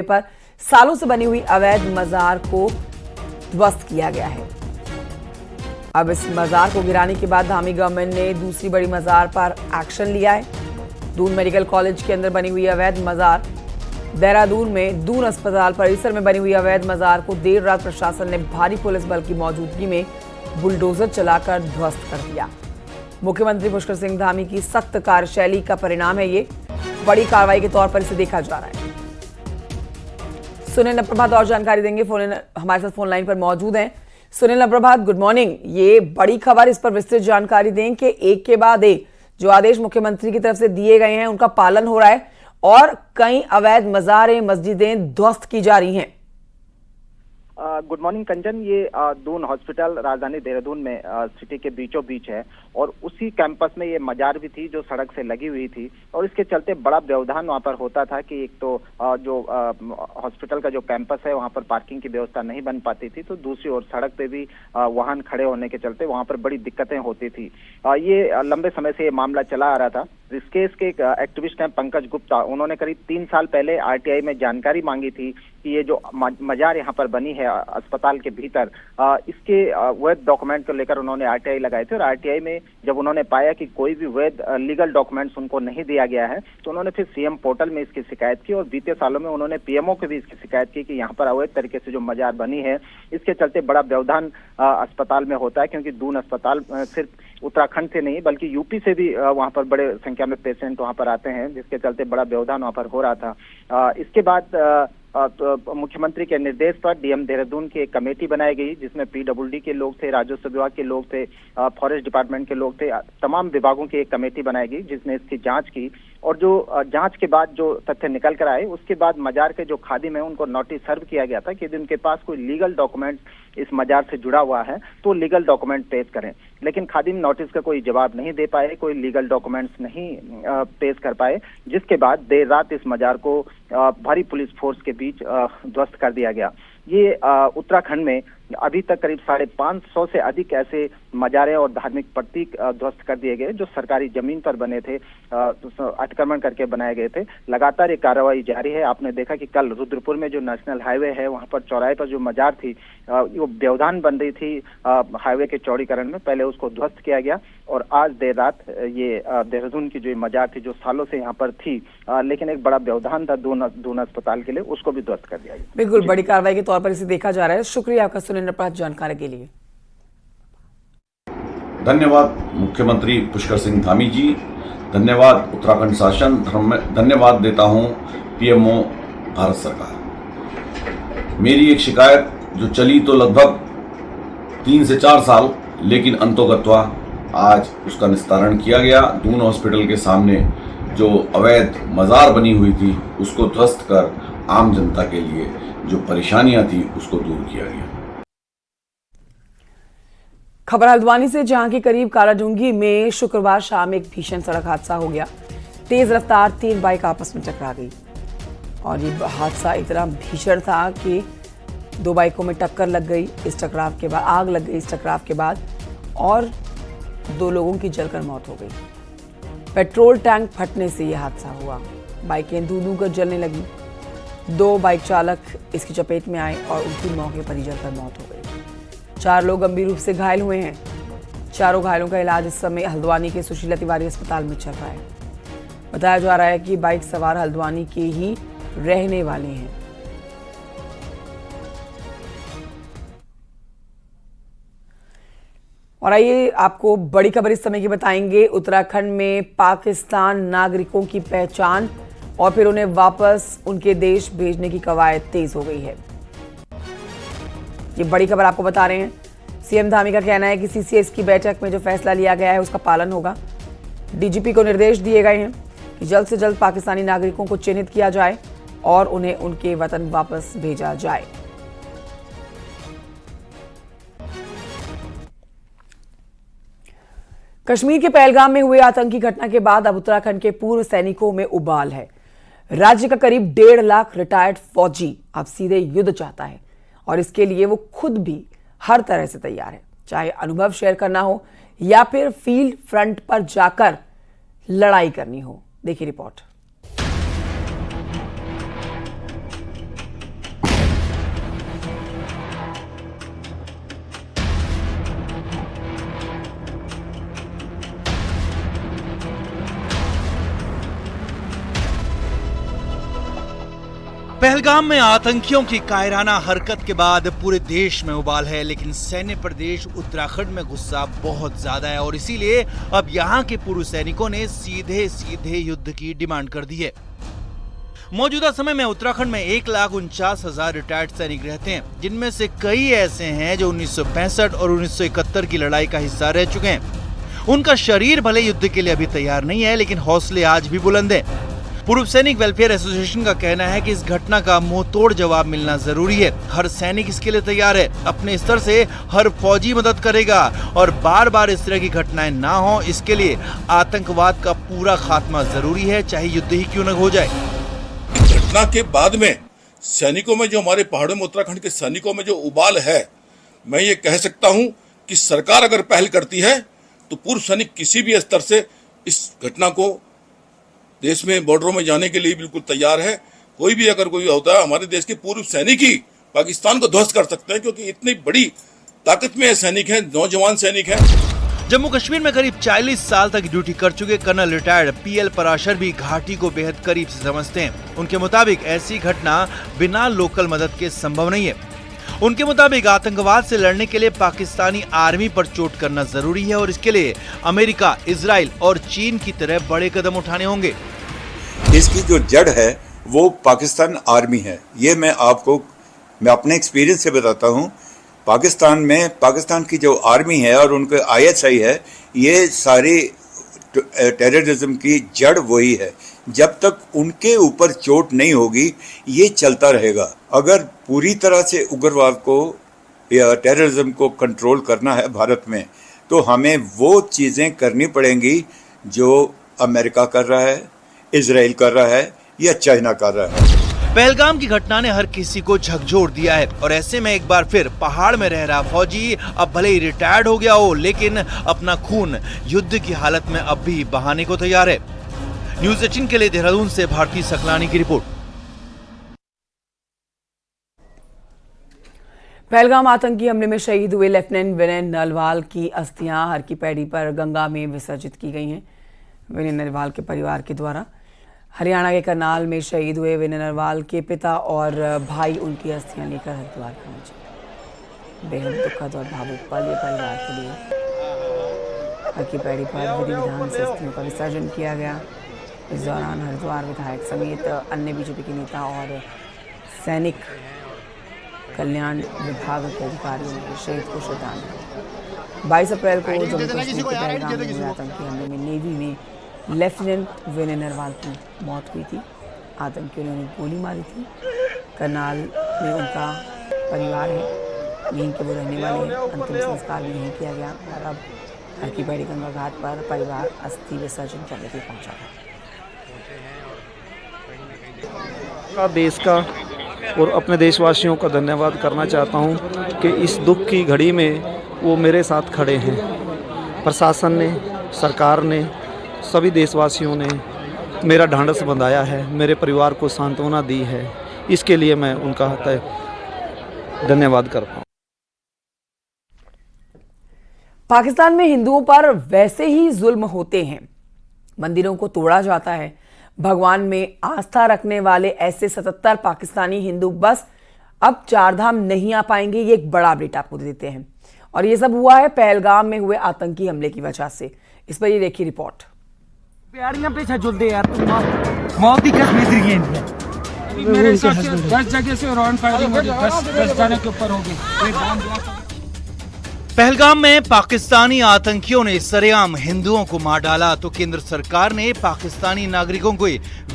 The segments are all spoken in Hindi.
पर सालों से बनी हुई अवैध मजार को ध्वस्त किया गया है। अब इस मजार को गिराने के बाद धामी गवर्नमेंट ने दूसरी बड़ी मजार पर एक्शन लिया है। दून मेडिकल कॉलेज के अंदर बनी हुई अवैध मजार, देहरादून में दून अस्पताल परिसर में बनी हुई अवैध मजार को देर रात प्रशासन ने भारी पुलिस बल की मौजूदगी में बुलडोजर चलाकर ध्वस्त कर दिया। मुख्यमंत्री पुष्कर सिंह धामी की सख्त कार्यशैली का परिणाम है ये। बड़ी कार्रवाई के तौर पर इसे देखा जा रहा है। सुनील प्रभात और जानकारी देंगे, हमारे साथ फोन लाइन पर मौजूद हैं। सुनील प्रभात, गुड मॉर्निंग। ये बड़ी खबर, इस पर विस्तृत जानकारी दें कि एक के बाद एक जो आदेश मुख्यमंत्री की तरफ से दिए गए हैं उनका पालन हो रहा है और कई अवैध मजारें, मस्जिदें ध्वस्त की जा रही हैं। गुड मॉर्निंग कंचन। ये दून हॉस्पिटल राजधानी देहरादून में सिटी के बीचों बीच है और उसी कैंपस में ये मजार भी थी जो सड़क से लगी हुई थी और इसके चलते बड़ा व्यवधान वहाँ पर होता था कि एक तो जो हॉस्पिटल का जो कैंपस है वहाँ पर पार्किंग की व्यवस्था नहीं बन पाती थी, तो दूसरी ओर सड़क पे भी वाहन खड़े होने के चलते वहाँ पर बड़ी दिक्कतें होती थी। ये लंबे समय से ये मामला चला आ रहा था। इस केस के एक एक्टिविस्ट हैं पंकज गुप्ता, उन्होंने करीब 3 साल पहले आरटीआई में जानकारी मांगी थी कि ये जो मजार यहाँ पर बनी है अस्पताल के भीतर, इसके वैध डॉक्यूमेंट को लेकर उन्होंने आरटीआई लगाए थे और आरटीआई में जब उन्होंने पाया कि कोई भी वैध लीगल डॉक्यूमेंट्स उनको नहीं दिया गया है तो उन्होंने फिर सीएम पोर्टल में इसकी शिकायत की और बीते सालों में उन्होंने पीएमओ को भी इसकी शिकायत की कि यहाँ पर अवैध तरीके से जो मजार बनी है इसके चलते बड़ा व्यवधान अस्पताल में होता है, क्योंकि दून अस्पताल सिर्फ उत्तराखंड से नहीं बल्कि यूपी से भी वहाँ पर बड़े संख्या में पेशेंट वहाँ पर आते हैं, जिसके चलते बड़ा व्यवधान वहाँ पर हो रहा था। इसके बाद तो मुख्यमंत्री के निर्देश पर डीएम देहरादून की एक कमेटी बनाई गई जिसमें पीडब्ल्यूडी के लोग थे, राजस्व विभाग के लोग थे, फॉरेस्ट डिपार्टमेंट के लोग थे, तमाम विभागों की एक कमेटी बनाई गई जिसने इसकी जांच की और जो जांच के बाद जो तथ्य निकल कर आए उसके बाद मजार के जो खादिम है उनको नोटिस सर्व किया गया था कि यदि उनके पास कोई लीगल डॉक्यूमेंट इस मजार से जुड़ा हुआ है तो लीगल डॉक्यूमेंट पेश करें, लेकिन खादिम नोटिस का कोई जवाब नहीं दे पाए, कोई लीगल डॉक्यूमेंट्स नहीं पेश कर पाए, जिसके बाद देर रात इस मजार को भारी पुलिस फोर्स के बीच ध्वस्त कर दिया गया। ये उत्तराखंड में अभी तक करीब 550 से अधिक ऐसे मजारे और धार्मिक प्रतीक ध्वस्त कर दिए गए जो सरकारी जमीन पर बने थे, अतिक्रमण करके बनाए गए थे। लगातार ये कार्रवाई जारी है। आपने देखा कि कल रुद्रपुर में जो नेशनल हाईवे है वहां पर चौराहे पर जो मजार थी वो व्यवधान बन रही थी हाईवे के चौड़ीकरण में, पहले उसको ध्वस्त किया गया और आज देर रात ये देहरादून की जो मजार थी जो सालों से यहाँ पर थी लेकिन एक बड़ा व्यवधान था दून अस्पताल के लिए, उसको भी ध्वस्त कर दिया गया। बिल्कुल बड़ी कार्रवाई के तौर पर इसे देखा जा रहा है। शुक्रिया आपका सुनील प्रभात जानकारी के लिए। धन्यवाद मुख्यमंत्री पुष्कर सिंह धामी जी, धन्यवाद उत्तराखंड शासन, धन्यवाद देता हूं पीएमओ भारत सरकार। मेरी एक शिकायत जो चली तो लगभग 3 से 4 साल, लेकिन अंतोगत्वा आज उसका निस्तारण किया गया। दून हॉस्पिटल के सामने जो अवैध मजार बनी हुई थी उसको ध्वस्त कर आम जनता के लिए जो परेशानियां थी उसको दूर किया गया। खबर हल्द्वानी से, जहां के करीब कालाडूंगी में शुक्रवार शाम एक भीषण सड़क हादसा हो गया। तेज रफ्तार 3 बाइक आपस में टकरा गई और ये हादसा इतना भीषण था कि 2 बाइकों में टक्कर लग गई। इस टकराव के बाद आग लग गई, इस टकराव के बाद और 2 लोगों की जलकर मौत हो गई। पेट्रोल टैंक फटने से यह हादसा हुआ। बाइकें धू-धू कर जलने लगी। 2 बाइक चालक इसकी चपेट में आए और उनकी मौके पर ही जलकर मौत हो गई। 4 लोग गंभीर रूप से घायल हुए हैं। चारों घायलों का इलाज इस समय हल्द्वानी के सुशीला तिवारी अस्पताल में चल रहा है। बताया जा रहा है कि बाइक सवार हल्द्वानी के ही रहने वाले हैं। और आइए आपको बड़ी खबर इस समय की बताएंगे। उत्तराखंड में पाकिस्तान नागरिकों की पहचान और फिर उन्हें वापस उनके देश भेजने की कवायद तेज हो गई है। ये बड़ी खबर आपको बता रहे हैं। सीएम धामी का कहना है कि सीसीएस की बैठक में जो फैसला लिया गया है उसका पालन होगा। डीजीपी को निर्देश दिए गए हैं कि जल्द से जल्द पाकिस्तानी नागरिकों को चिन्हित किया जाए और उन्हें उनके वतन वापस भेजा जाए। कश्मीर के पहलगाम में हुए आतंकी घटना के बाद अब उत्तराखंड के पूर्व सैनिकों में उबाल है। राज्य का करीब 1.5 लाख रिटायर्ड फौजी अब सीधे युद्ध चाहता है और इसके लिए वो खुद भी हर तरह से तैयार है, चाहे अनुभव शेयर करना हो या फिर फील्ड फ्रंट पर जाकर लड़ाई करनी हो। देखिए रिपोर्ट। पहलगाम में आतंकियों की कायराना हरकत के बाद पूरे देश में उबाल है, लेकिन सैन्य प्रदेश उत्तराखंड में गुस्सा बहुत ज्यादा है और इसीलिए अब यहाँ के पूर्व सैनिकों ने सीधे सीधे युद्ध की डिमांड कर दी है। मौजूदा समय में उत्तराखंड में 1,49,000 रिटायर्ड सैनिक रहते हैं, जिनमें से कई ऐसे हैं जो 1965 और 1971 की लड़ाई का हिस्सा रह चुके हैं। उनका शरीर भले युद्ध के लिए अभी तैयार नहीं है, लेकिन हौसले आज भी बुलंद हैं। पूर्व सैनिक वेलफेयर एसोसिएशन का कहना है कि इस घटना का मुंहतोड़ जवाब मिलना जरूरी है। हर सैनिक इसके लिए तैयार है, अपने स्तर से हर फौजी मदद करेगा और बार बार इस तरह की घटनाएं ना हो, इसके लिए आतंकवाद का पूरा खात्मा जरूरी है, चाहे युद्ध ही क्यों न हो जाए। घटना के बाद में सैनिकों में जो हमारे पहाड़ों में उत्तराखंड के सैनिकों में जो उबाल है, मैं ये कह सकता हूं कि सरकार अगर पहल करती है तो पूर्व सैनिक किसी भी स्तर से इस घटना को देश में बॉर्डरों में जाने के लिए बिल्कुल तैयार है। कोई भी अगर कोई होता है, हमारे देश के पूर्व सैनिक ही पाकिस्तान को ध्वस्त कर सकते हैं, क्योंकि इतनी बड़ी ताकत में सैनिक हैं, नौजवान सैनिक हैं। जम्मू कश्मीर में करीब 40 साल तक ड्यूटी कर चुके कर्नल रिटायर्ड पीएल पराशर भी घाटी को बेहद करीब से समझते हैं। उनके मुताबिक ऐसी घटना बिना लोकल मदद के संभव नहीं है। उनके मुताबिक आतंकवाद से लड़ने के लिए पाकिस्तानी आर्मी पर चोट करना जरूरी है और इसके लिए अमेरिका, इजराइल और चीन की तरह बड़े कदम उठाने होंगे। इसकी जो जड़ है वो पाकिस्तान आर्मी है। ये मैं अपने एक्सपीरियंस से बताता हूँ। पाकिस्तान की जो आर्मी है और उनके ISI है, ये सारी टेररिज्म की जड़ वही है। जब तक उनके ऊपर चोट नहीं होगी ये चलता रहेगा। अगर पूरी तरह से उग्रवाद को या टेररिज्म को कंट्रोल करना है भारत में, तो हमें वो चीज़ें करनी पड़ेंगी जो अमेरिका कर रहा है, इजराइल कर रहा है या चाइना कर रहा है। पहलगाम की घटना ने हर किसी को झकझोर दिया है और ऐसे में एक बार फिर पहाड़ में रह रहा फौजी अब भले ही रिटायर्ड हो गया हो, लेकिन अपना खून युद्ध की हालत में अब भी बहाने को तैयार है। न्यूज़ 18 के लिए देहरादून से भारती सकलानी की रिपोर्ट। पहलगाम आतंकी हमले में शहीद हुए लेफ्टिनेंट विनय नरवाल की अस्थियां हर की पैड़ी पर गंगा में विसर्जित की गई हैं। विनय नरवाल के परिवार के द्वारा हरियाणा के करनाल में शहीद हुए विनय नरवाल के पिता और भाई उनकी अस्थियां लेकर हरिद्वार पहुंचे। बेहद दुखद और भावुक पल ये परिवार के लिए। हर की पैड़ी पर विधि विधान से अस्थियों का विसर्जन किया गया। इस दौरान हरिद्वार विधायक समेत अन्य बीजेपी के नेता और सैनिक कल्याण विभाग के अधिकारियों ने शहीद को श्रद्धांजलि। 22 अप्रैल को जम्मू कश्मीर के पहलगाम में हुए आतंकी हमले में नेवी में लेफ्टिनेंट विनय नरवाल की मौत हुई थी। आतंकियों ने उन्हें गोली मारी थी। करनाल में उनका परिवार है, यहीं के वो रहने वाले हैं। अंतिम संस्कार भी नहीं किया गया और अब हर की पैड़ी गंगा घाट पर परिवार अस्थि विसर्जन करने के लिए पहुंचा है। देश का और अपने देशवासियों का धन्यवाद करना चाहता हूं कि इस दुख की घड़ी में वो मेरे साथ खड़े हैं। प्रशासन ने, सरकार ने, सभी देशवासियों ने मेरा ढांढस बंधाया है, मेरे परिवार को सांत्वना दी है। इसके लिए मैं उनका धन्यवाद करता हूं। पाकिस्तान में हिंदुओं पर वैसे ही जुल्म होते हैं, मंदिरों को तोड़ा जाता है। भगवान में आस्था रखने वाले ऐसे 77 पाकिस्तानी हिंदू बस अब चारधाम नहीं आ पाएंगे। ये एक बड़ा अपडेट आपको देते हैं और ये सब हुआ है पहलगाम में हुए आतंकी हमले की वजह से। इस पर ये देखिए रिपोर्ट। प्यारियां पीछे जुल दे यार, मौत ही कसम है। मेरे हिसाब से 10 जगह से रॉन फायरिंग हो गई, 10 जाने के ऊपर हो गई। पहलगाम में पाकिस्तानी आतंकियों ने सरेआम हिंदुओं को मार डाला तो केंद्र सरकार ने पाकिस्तानी नागरिकों को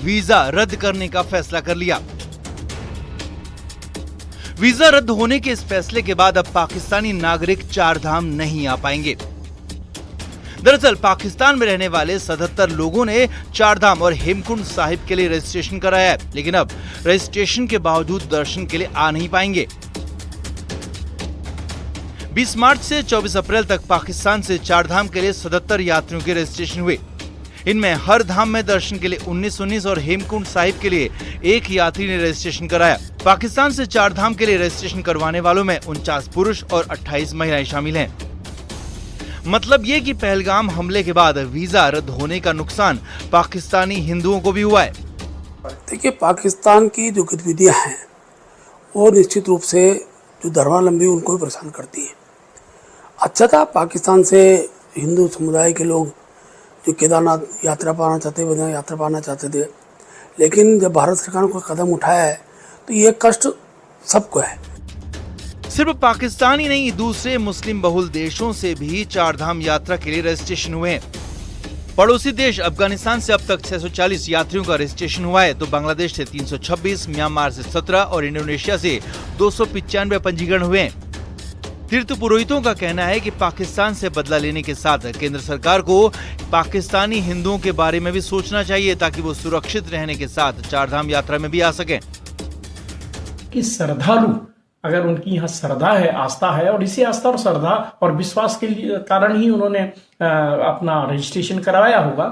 वीजा रद्द करने का फैसला कर लिया। वीजा रद्द होने के इस फैसले के बाद अब पाकिस्तानी नागरिक चारधाम नहीं आ पाएंगे। दरअसल पाकिस्तान में रहने वाले 77 लोगों ने चारधाम और हेमकुंड साहिब के लिए रजिस्ट्रेशन कराया है, लेकिन अब रजिस्ट्रेशन के बावजूद दर्शन के लिए आ नहीं पाएंगे। 20 मार्च से 24 अप्रैल तक पाकिस्तान से चारधाम के लिए 77 यात्रियों के रजिस्ट्रेशन हुए। इनमें हर धाम में दर्शन के लिए 19 और हेमकुंड साहिब के लिए एक यात्री ने रजिस्ट्रेशन कराया। पाकिस्तान से चारधाम के लिए रजिस्ट्रेशन करवाने वालों में 49 पुरुष और 28 महिलाएं शामिल हैं। मतलब ये कि पहलगाम हमले के बाद वीजा रद्द होने का नुकसान पाकिस्तानी हिंदुओं को भी हुआ है। देखिए, पाकिस्तान की जो गतिविधियाँ हैं वो निश्चित रूप से जो धर्मावलंबी उनको भी परेशान करती हैं। अच्छा था, पाकिस्तान से हिंदू समुदाय के लोग जो केदारनाथ यात्रा पाना चाहते, बद्रीनाथ यात्रा पाना चाहते थे, लेकिन जब भारत सरकार ने कोई कदम उठाया है तो ये कष्ट सबको है। सिर्फ पाकिस्तान ही नहीं, दूसरे मुस्लिम बहुल देशों से भी चारधाम यात्रा के लिए रजिस्ट्रेशन हुए हैं। पड़ोसी देश अफगानिस्तान से अब तक 640 यात्रियों का रजिस्ट्रेशन हुआ है, तो बांग्लादेश से 326, म्यांमार से 17 और इंडोनेशिया से 295 पंजीकरण हुए हैं। तीर्थ पुरोहितों का कहना है कि पाकिस्तान से बदला लेने के साथ केंद्र सरकार को पाकिस्तानी हिंदुओं के बारे में भी सोचना चाहिए, ताकि वो सुरक्षित रहने के साथ चारधाम यात्रा में भी आ सकें। कि श्रद्धालु अगर उनकी यहाँ श्रद्धा है, आस्था है, और इसी आस्था और श्रद्धा और विश्वास के कारण ही उन्होंने अपना रजिस्ट्रेशन करवाया होगा,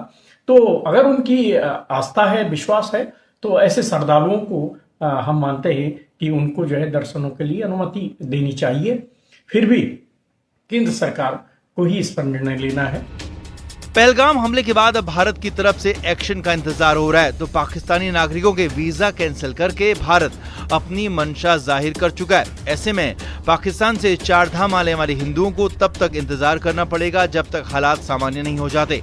तो अगर उनकी आस्था है, विश्वास है, तो ऐसे श्रद्धालुओं को हम मानते हैं कि उनको जो है दर्शनों के लिए अनुमति देनी चाहिए। फिर भी केंद्र सरकार को ही इस पर निर्णय लेना है। पहलगाम हमले के बाद अब भारत की तरफ से एक्शन का इंतजार हो रहा है, तो पाकिस्तानी नागरिकों के वीजा कैंसिल करके भारत अपनी मंशा जाहिर कर चुका है। ऐसे में पाकिस्तान से चारधाम आने वाले हिंदुओं को तब तक इंतजार करना पड़ेगा जब तक हालात सामान्य नहीं हो जाते।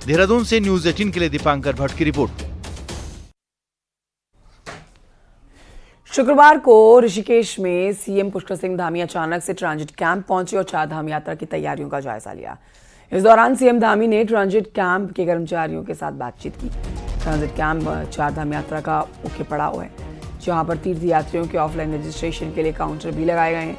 देहरादून से न्यूज़ 18 के लिए दीपांकर भट्ट की रिपोर्ट। शुक्रवार को ऋषिकेश में सीएम पुष्कर सिंह धामी अचानक से ट्रांजिट कैंप पहुंचे और चारधाम यात्रा की तैयारियों का जायजा लिया। इस दौरान सीएम धामी ने ट्रांजिट कैंप के कर्मचारियों के साथ बातचीत की। ट्रांजिट कैंप चारधाम यात्रा का मुख्य पड़ाव है, जहां पर तीर्थ यात्रियों के ऑफलाइन रजिस्ट्रेशन के लिए काउंटर भी लगाए गए हैं।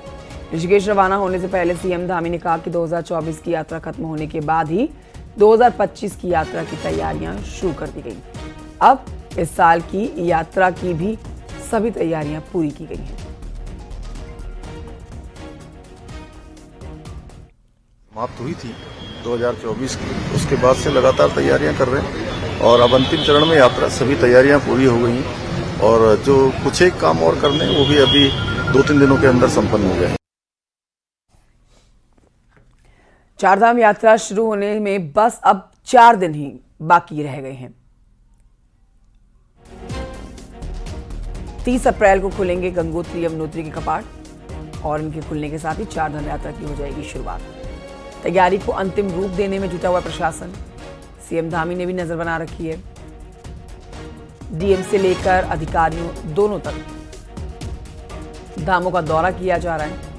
ऋषिकेश रवाना होने से पहले सीएम धामी ने कहा कि 2024 की यात्रा खत्म होने के बाद ही 2025 की यात्रा की तैयारियां शुरू कर दी गई। अब इस साल की यात्रा की भी सभी तैयारियां पूरी की गई हैं। समाप्त हुई थी 2024 की, उसके बाद से लगातार तैयारियां कर रहे हैं और अब अंतिम चरण में यात्रा सभी तैयारियां पूरी हो गई हैं और जो कुछ एक काम और करने वो भी अभी 2-3 दिनों के अंदर संपन्न हो गए। चारधाम यात्रा शुरू होने में बस अब 4 दिन ही बाकी रह गए हैं। 30 अप्रैल को खुलेंगे गंगोत्री यमुनोत्री के कपाट और इनके खुलने के साथ ही चारधाम यात्रा की हो जाएगी शुरुआत। तैयारी को अंतिम रूप देने में जुटा हुआ प्रशासन, सीएम धामी ने भी नजर बना रखी है। डीएम से लेकर अधिकारियों दोनों तक धामों का दौरा किया जा रहा है।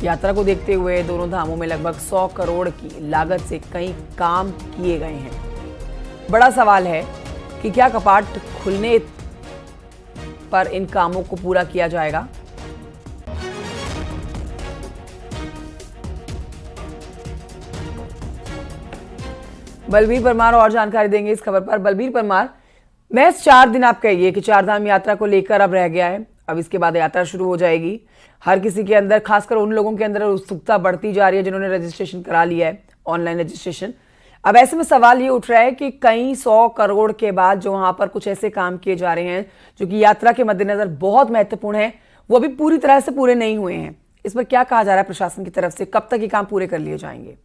यात्रा को देखते हुए दोनों धामों में लगभग 100 करोड़ की लागत से कई काम किए गए हैं। बड़ा सवाल है कि क्या कपाट खुलने पर इन कामों को पूरा किया जाएगा। बलबीर परमार और जानकारी देंगे इस खबर पर। बलबीर परमार, महज 4 दिन आप कहिए कि चारधाम यात्रा को लेकर अब रह गया है, अब इसके बाद यात्रा शुरू हो जाएगी। हर किसी के अंदर, खासकर उन लोगों के अंदर उत्सुकता बढ़ती जा रही है जिन्होंने रजिस्ट्रेशन करा लिया है, ऑनलाइन रजिस्ट्रेशन। अब ऐसे में सवाल ये उठ रहा है कि कई 100 करोड़ के बाद जो वहां पर कुछ ऐसे काम किए जा रहे हैं जो कि यात्रा के मद्देनजर बहुत महत्वपूर्ण है, वो अभी पूरी तरह से पूरे नहीं हुए हैं। इस पर क्या कहा जा रहा है प्रशासन की तरफ से, कब तक ये काम पूरे कर लिए जाएंगे?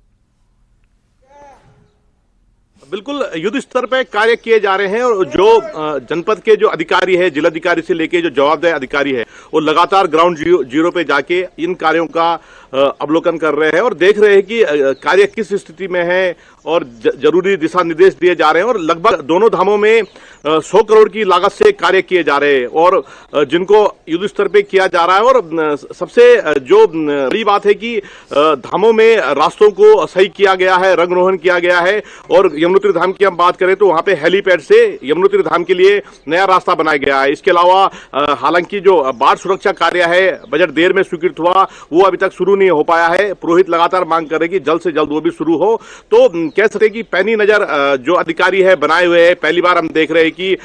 बिल्कुल युद्ध स्तर पर कार्य किए जा रहे हैं और जो जनपद के जो अधिकारी है, जिलाधिकारी से लेके जो जवाबदेह अधिकारी है, वो लगातार ग्राउंड जीरो पे जाके इन कार्यों का अवलोकन कर रहे हैं और देख रहे हैं कि कार्य किस स्थिति में है और जरूरी दिशा निर्देश दिए जा रहे हैं। और लगभग दोनों धामों में 100 करोड़ की लागत से कार्य किए जा रहे हैं और जिनको युद्ध स्तर पे किया जा रहा है। और सबसे जो बड़ी बात है कि धामों में रास्तों को सही किया गया है, रंग रोहन किया गया है। और यमुनोत्री धाम की हम बात करें तो वहां पे हेलीपैड से यमुनोत्री धाम के लिए नया रास्ता बनाया गया है। इसके अलावा हालांकि जो बाढ़ सुरक्षा कार्य है, बजट देर में स्वीकृत हुआ, वो अभी तक शुरू नहीं हो पाया है। पुरोहित लगातार मांग कर रहे हैं कि जल्द से जल्द वो भी शुरू हो। तो कह सकते हैं कि पैनी नजर जो अधिकारी है बनाए हुए हैं। पहली बार हम देख रहे हैं कि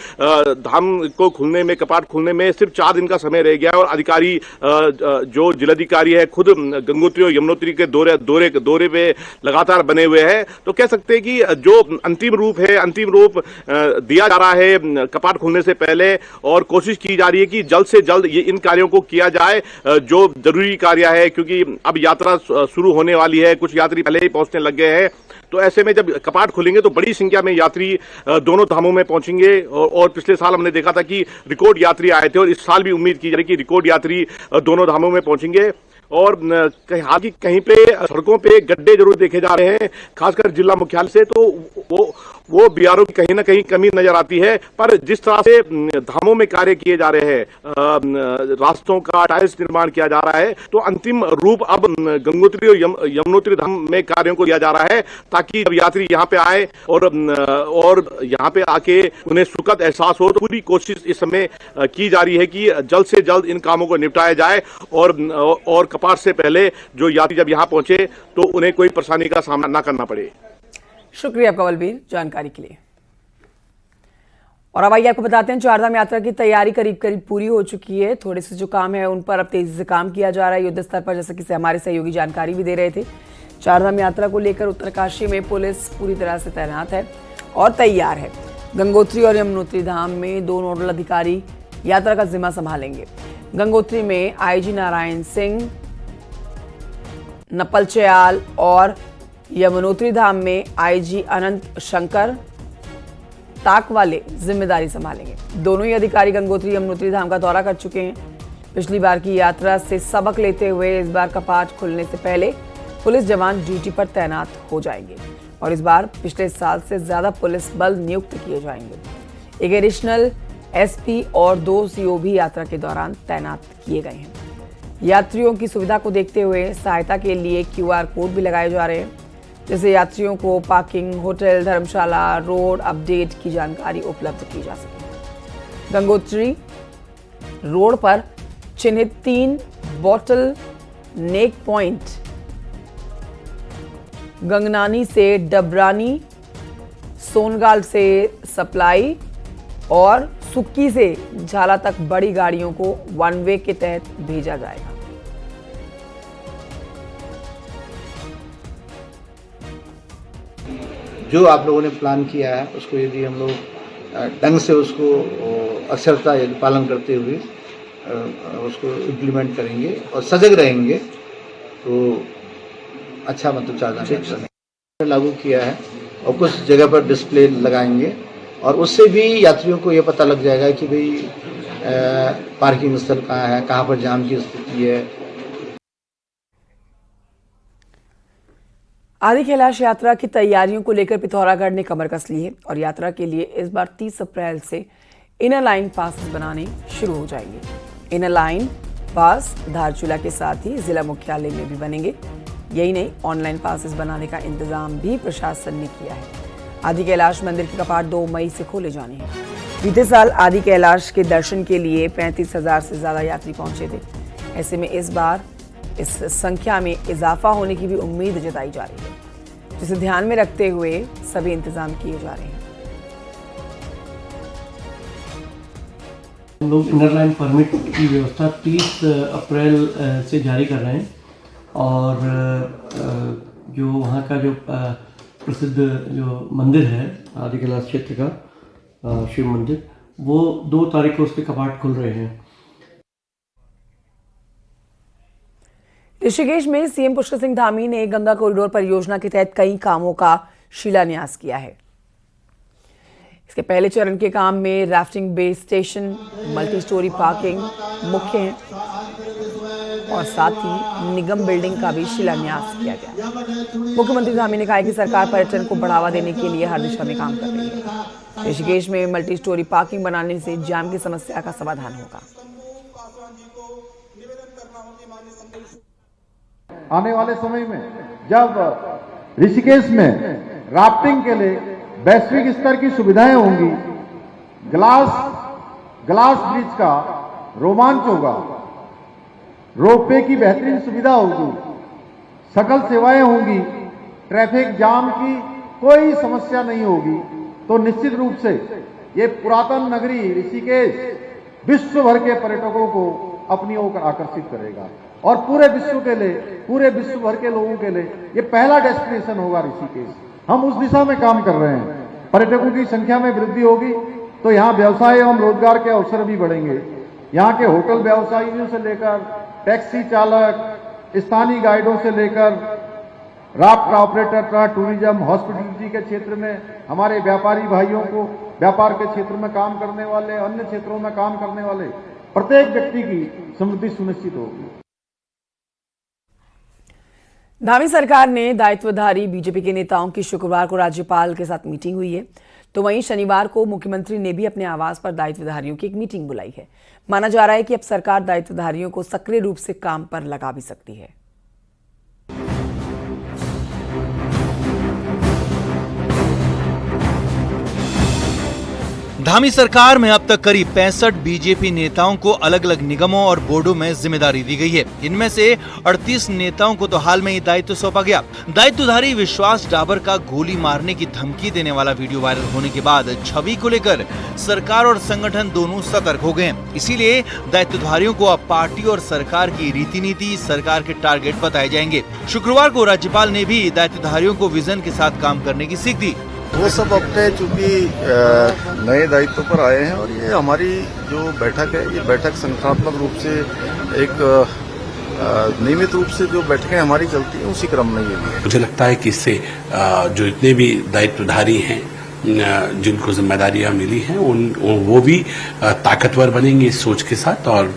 धाम को खुलने में, कपाट खुलने में सिर्फ 4 दिन का समय रह गया और अधिकारी जो जिलाधिकारी है खुद गंगोत्री और यमुनोत्री के दौरे पे लगातार बने हुए हैं। तो कह सकते हैं कि जो अंतिम रूप है, अंतिम रूप दिया जा रहा है कपाट खुलने से पहले, और कोशिश की जा रही है कि जल्द से जल्द ये इन कार्यों को किया जाए जो जरूरी कार्य है, क्योंकि अब यात्रा शुरू होने वाली है, कुछ यात्री पहले ही पहुंचने लग गए हैं। तो ऐसे में जब कपाट खुलेंगे तो बड़ी संख्या में यात्री दोनों धामों में पहुंचेंगे, और पिछले साल हमने देखा था कि रिकॉर्ड यात्री आए थे, और इस साल भी उम्मीद की जा रही है कि रिकॉर्ड यात्री दोनों धामों में पहुंचेंगे। और हालांकि कहीं पे सड़कों पे गड्ढे जरूर देखे जा रहे हैं, खासकर जिला मुख्यालय से तो वो बीआरओ की कहीं ना कहीं कमी नजर आती है। पर जिस तरह से धामों में कार्य किए जा रहे हैं, रास्तों का टाइल्स निर्माण किया जा रहा है, तो अंतिम रूप अब गंगोत्री और यमुनोत्री धाम में कार्यों को दिया जा रहा है, ताकि जब यात्री यहाँ पे आए और यहाँ पे आके उन्हें सुखद एहसास हो। तो पूरी कोशिश इस समय की जा रही है कि जल्द से जल्द इन कामों को निपटाया जाए, और कपाट से पहले जो यात्री जब यहाँ पहुंचे तो उन्हें कोई परेशानी का सामना न करना पड़े। शुक्रिया कवलवीर जानकारी के लिए। और अब आइए आपको बताते हैं, चारधाम यात्रा की तैयारी करीब करीब पूरी हो चुकी है। थोड़े से जो काम है उन पर अब तेजी से काम किया जा रहा है युद्ध स्तर पर, जैसे कि हमारे सहयोगी जानकारी भी दे रहे थे। चारधाम यात्रा को लेकर उत्तरकाशी में पुलिस पूरी तरह से तैनात है और तैयार है। गंगोत्री और यमुनोत्री धाम में 2 नोडल अधिकारी यात्रा का जिम्मा संभालेंगे। गंगोत्री में आईजी नारायण सिंह नपलचयाल और यमुनोत्री धाम में आईजी अनंत शंकर ताक वाले जिम्मेदारी संभालेंगे। दोनों ही अधिकारी गंगोत्री यमुनोत्री धाम का दौरा कर चुके हैं। पिछली बार की यात्रा से सबक लेते हुए इस बार कपाट खुलने से पहले पुलिस जवान ड्यूटी पर तैनात हो जाएंगे, और इस बार पिछले साल से ज्यादा पुलिस बल नियुक्त किए जाएंगे। एक एडिशनल एसपी और 2 सीओ भी यात्रा के दौरान तैनात किए गए हैं। यात्रियों की सुविधा को देखते हुए सहायता के लिए QR कोड भी लगाए जा रहे हैं, जिससे यात्रियों को पार्किंग, होटल, धर्मशाला, रोड अपडेट की जानकारी उपलब्ध की जा सके। गंगोत्री रोड पर चिन्हित 3 बॉटल नेक पॉइंट गंगनानी से डबरानी, सोनगाल से सप्लाई और सुक्की से झाला तक बड़ी गाड़ियों को 1 वे के तहत भेजा जाएगा। जो आप लोगों ने प्लान किया है उसको यदि हम लोग ढंग से उसको अक्षरता यदि पालन करते हुए उसको इम्प्लीमेंट करेंगे और सजग रहेंगे तो अच्छा मतलब चार्जर लागू किया है, और कुछ जगह पर डिस्प्ले लगाएंगे, और उससे भी यात्रियों को ये पता लग जाएगा कि भाई पार्किंग स्थल कहाँ है, कहाँ पर जाम की स्थिति है। आदि कैलाश यात्रा की तैयारियों को लेकर पिथौरागढ़ ने कमर कस ली है, और यात्रा के लिए इस बार 30 अप्रैल से इनर लाइन पास बनाने शुरू हो जाएंगे। इनर लाइन पास धारचूला के साथ ही जिला मुख्यालय में भी बनेंगे। यही नहीं, ऑनलाइन पासेस बनाने का इंतजाम भी प्रशासन ने किया है। आदि कैलाश मंदिर के कपाट 2 मई से खोले जाने हैं। बीते साल आदि कैलाश के दर्शन के लिए 35,000 से ज्यादा यात्री पहुंचे थे। ऐसे में इस बार इस संख्या में इजाफा होने की भी उम्मीद जताई जा रही है, जिसे ध्यान में रखते हुए सभी इंतजाम किए जा रहे हैं। हम लोग इनर लाइन परमिट की व्यवस्था 30 अप्रैल से जारी कर रहे हैं, और जो वहाँ का जो प्रसिद्ध जो मंदिर है आदि कैलाश क्षेत्र का शिव मंदिर, वो 2 तारीख को उसके कपाट खुल रहे हैं। ऋषिकेश में सीएम पुष्कर सिंह धामी ने गंगा कॉरिडोर परियोजना के तहत कई कामों का शिलान्यास किया है। इसके पहले चरण के काम में rafting base station, multi storey parking मुख्य हैं, और साथ ही निगम बिल्डिंग का भी शिलान्यास किया गया। मुख्यमंत्री धामी ने कहा कि सरकार पर्यटन को बढ़ावा देने के लिए हर दिशा में काम कर रही है। ऋषिकेश में मल्टी स्टोरी पार्किंग बनाने से जाम की समस्या का समाधान होगा। आने वाले समय में जब ऋषिकेश में राफ्टिंग के लिए वैश्विक स्तर की सुविधाएं होंगी, ग्लास ब्रिज का रोमांच होगा, रोपवे की बेहतरीन सुविधा होगी, सकल सेवाएं होंगी, ट्रैफिक जाम की कोई समस्या नहीं होगी, तो निश्चित रूप से ये पुरातन नगरी ऋषिकेश विश्व भर के पर्यटकों को अपनी ओर आकर्षित करेगा, और पूरे विश्व भर के लोगों के लिए ये पहला डेस्टिनेशन होगा ऋषिकेश। हम उस दिशा में काम कर रहे हैं। पर्यटकों की संख्या में वृद्धि होगी तो यहाँ व्यवसाय एवं रोजगार के अवसर भी बढ़ेंगे। यहाँ के होटल व्यवसायियों से लेकर टैक्सी चालक, स्थानीय गाइडों से लेकर राफ्ट ऑपरेटर, टूरिज्म, हॉस्पिटलिटी के क्षेत्र में हमारे व्यापारी भाइयों को, व्यापार के क्षेत्र में काम करने वाले, अन्य क्षेत्रों में काम करने वाले प्रत्येक व्यक्ति की समृद्धि सुनिश्चित होगी। धामी सरकार ने दायित्वधारी बीजेपी के नेताओं की शुक्रवार को राज्यपाल के साथ मीटिंग हुई है, तो वहीं शनिवार को मुख्यमंत्री ने भी अपने आवास पर दायित्वधारियों की एक मीटिंग बुलाई है। माना जा रहा है कि अब सरकार दायित्वधारियों को सक्रिय रूप से काम पर लगा भी सकती है। धामी सरकार में अब तक करीब 65 बीजेपी नेताओं को अलग अलग निगमों और बोर्डों में जिम्मेदारी दी गई है। इनमें से 38 नेताओं को तो हाल में ही दायित्व सौंपा गया। दायित्वधारी विश्वास डाबर का गोली मारने की धमकी देने वाला वीडियो वायरल होने के बाद छवि को लेकर सरकार और संगठन दोनों सतर्क हो गए हैं। इसीलिए दायित्वधारियों को अब पार्टी और सरकार की रीति नीति, सरकार के टारगेट बताए जाएंगे। शुक्रवार को राज्यपाल ने भी दायित्वधारियों को विजन के साथ काम करने की सीख दी। वो सब अपने चूंकि नए दायित्व पर आए हैं और ये हमारी जो बैठक है, ये बैठक संगठनात्मक रूप से एक नियमित रूप से जो बैठकें हमारी चलती हैं उसी क्रम में ये भी है। मुझे लगता है कि इससे जो इतने भी दायित्वधारी हैं जिनको जिम्मेदारियां मिली हैं वो भी ताकतवर बनेंगे इस सोच के साथ और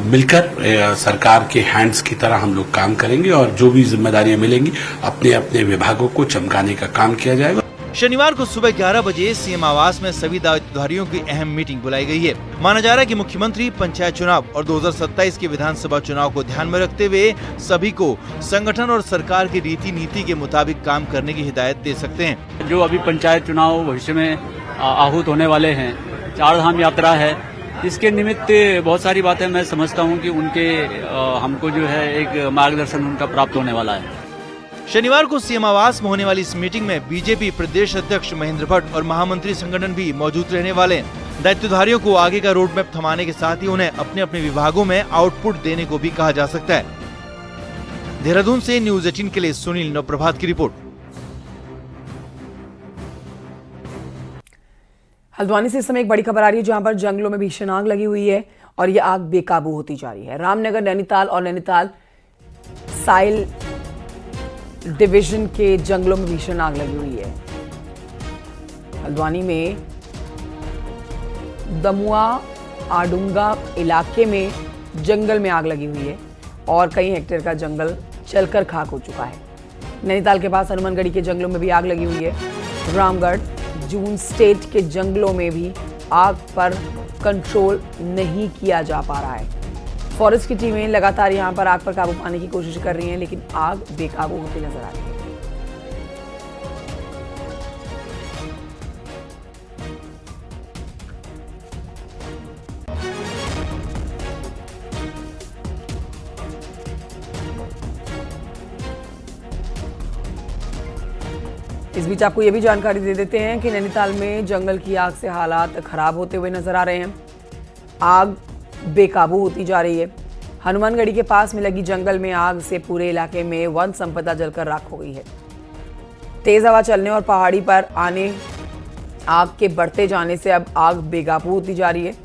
मिलकर सरकार के हैंड्स की तरह हम लोग काम करेंगे और जो भी जिम्मेदारियां मिलेंगी अपने अपने विभागों को चमकाने का काम किया जाएगा। शनिवार को सुबह 11 बजे सीएम आवास में सभी दायित्वधारियों की अहम मीटिंग बुलाई गई है। माना जा रहा है कि मुख्यमंत्री पंचायत चुनाव और 2027 के विधानसभा चुनाव को ध्यान में रखते हुए सभी को संगठन और सरकार की रीति नीति के मुताबिक काम करने की हिदायत दे सकते हैं। जो अभी पंचायत चुनाव भविष्य में आहूत होने वाले हैं, 4 धाम यात्रा है, इसके निमित्त बहुत सारी बातें मैं समझता हूँ कि उनके हमको जो है एक मार्गदर्शन उनका प्राप्त होने वाला है। शनिवार को सीएम आवास में होने वाली इस मीटिंग में बीजेपी प्रदेश अध्यक्ष महेंद्र भट्ट और महामंत्री संगठन भी मौजूद रहने वाले हैं। दायित्वधारियों को आगे का रोड मैप थमाने के साथ ही उन्हें अपने अपने विभागों में आउटपुट देने को भी कहा जा सकता है। देहरादून से न्यूज 18 के लिए सुनील नवप्रभात की रिपोर्ट। हल्द्वानी से इस समय एक बड़ी खबर आ रही है जहां पर जंगलों में भीषण आग लगी हुई है और ये आग बेकाबू होती जा रही है। रामनगर, नैनीताल और नैनीताल साइल डिवीजन के जंगलों में भीषण आग लगी हुई है। हल्द्वानी में दमुआ आडुंगा इलाके में जंगल में आग लगी हुई है और कई हेक्टेयर का जंगल जलकर खाक हो चुका है। नैनीताल के पास हनुमानगढ़ी के जंगलों में भी आग लगी हुई है। रामगढ़, जून स्टेट के जंगलों में भी आग पर कंट्रोल नहीं किया जा पा रहा है। फॉरेस्ट की टीमें लगातार यहां पर आग पर काबू पाने की कोशिश कर रही हैं, लेकिन आग बेकाबू होती नजर आ रही है। इस बीच आपको यह भी जानकारी दे देते हैं कि नैनीताल में जंगल की आग से हालात खराब होते हुए नजर आ रहे हैं। आग बेकाबू होती जा रही है। हनुमानगढ़ी के पास में लगी जंगल में आग से पूरे इलाके में वन संपदा जलकर राख हो गई है। तेज हवा चलने और पहाड़ी पर आने आग के बढ़ते जाने से अब आग बेकाबू होती जा रही है।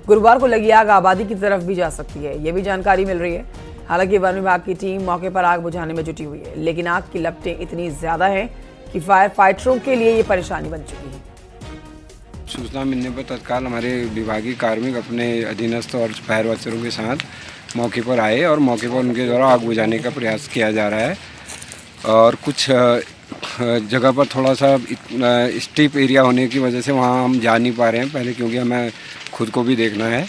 गुरुवार को लगी आग आबादी की तरफ भी जा सकती है, ये भी जानकारी मिल रही है। हालांकि वन विभाग की टीम मौके पर आग बुझाने में जुटी हुई है, लेकिन आग की लपटें इतनी ज्यादा हैं कि फायर फाइटरों के लिए ये परेशानी बन चुकी है। सूचना मिलने पर तत्काल हमारे विभागीय कार्मिक अपने अधीनस्थ और फायर अफसरों के साथ मौके पर आए और मौके पर उनके द्वारा आग बुझाने का प्रयास किया जा रहा है। और कुछ जगह पर थोड़ा सा स्टीप एरिया होने की वजह से वहाँ हम जा नहीं पा रहे हैं पहले, क्योंकि हमें खुद को भी देखना है।